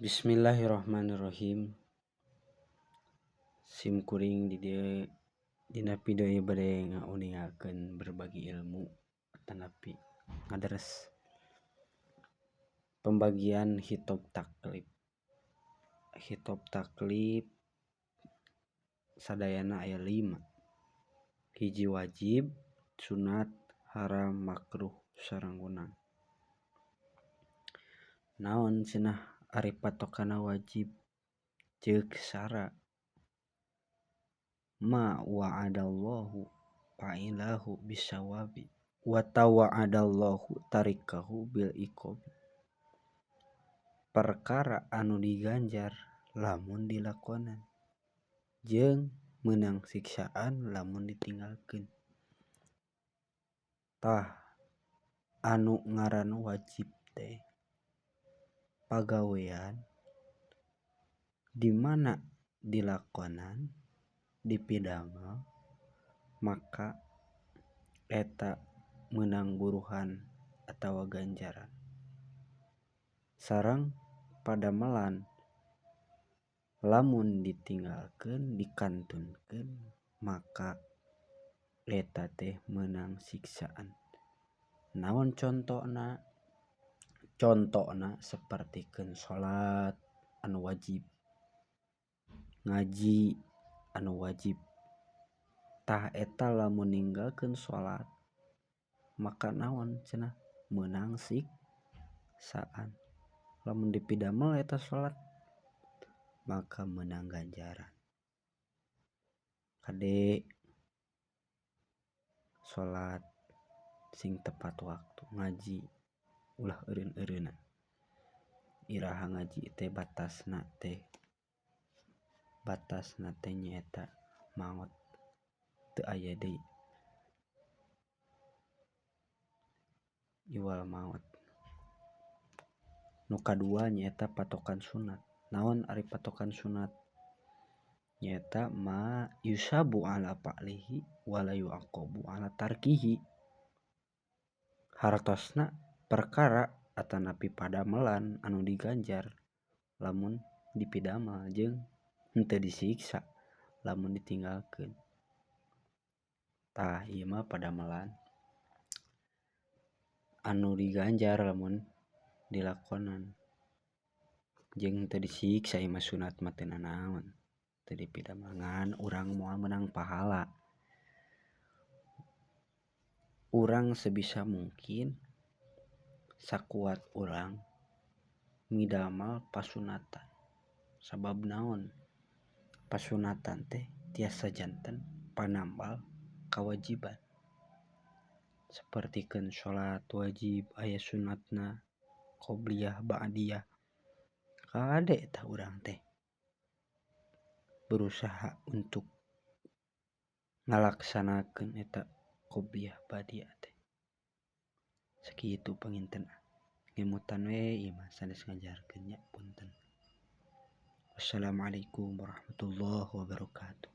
Bismillahirrahmanirrahim. Sim kuring di dia dina video ieu bade ngauningakeun berbagi ilmu tanapi ngadares pembagian hitob taklif. Hitob taklif sadayana aya 5. Hiji wajib, sunat, haram, makruh, sareng gunang. Naon cenah ari patokana wajib? Ceuk sara. Ma wa'adallahu fa'ilahu bisawabi wa tawa'adallahu tarikahu bil iqabi. Perkara anu diganjar lamun dilakonan jeung meunang siksaan lamun ditinggalkeun. Tah anu ngaran wajib teh pagawean di mana dilakonan dipidamel maka eta meunang buruhan atawa ganjaran. Sareng padamelan lamun ditinggalkeun dikantunkeun maka eta teh meunang siksaan. Naon contona? Contona sapertikeun salat anu wajib, ngaji anu wajib. Tah eta lamun ninggalkeun salat maka naon cenah? Meunang siksaan. Lamun dipidamel eta salat maka meunang ganjaran. Kade salat sing tepat waktu, ngaji ulah eureun-eureunna. Iraha ngaji teh batasna teh nyaeta maot, teu aya deui. Iwal maot. Nu kadua nyaeta patokan sunat. Naon ari patokan sunat? Nyaeta ma yusabu ala fa'lihi wa la yu'aqabu ala tarkihi. Hartosna perkara atanapi padamelan anu diganjar lamun dipidamel jeung henteu disiksa lamun ditinggalkeun. Tah ieu mah padamelan anu diganjar lamun dilakonan jeung henteu disiksa ieu mah sunat mah teu nanaon. Teu dipidamel ngan urang moal meunang pahala. Urang sebisa mungkin sakuat urang ngidamel pasunatan. Sabab naon? Pasunatan teh tiasa janten panambal kawajiban. Sapertikeun salat wajib aya sunatna qobliyah ba'diyah. Kade tah urang teh berusaha untuk ngalaksanakeun eta qobliyah ba'diyah teh. Sakitu pangintenna. Ngemutan we ieu mah sanes ngajarkeun nya punten. Wassalamualaikum warahmatullahi wabarakatuh.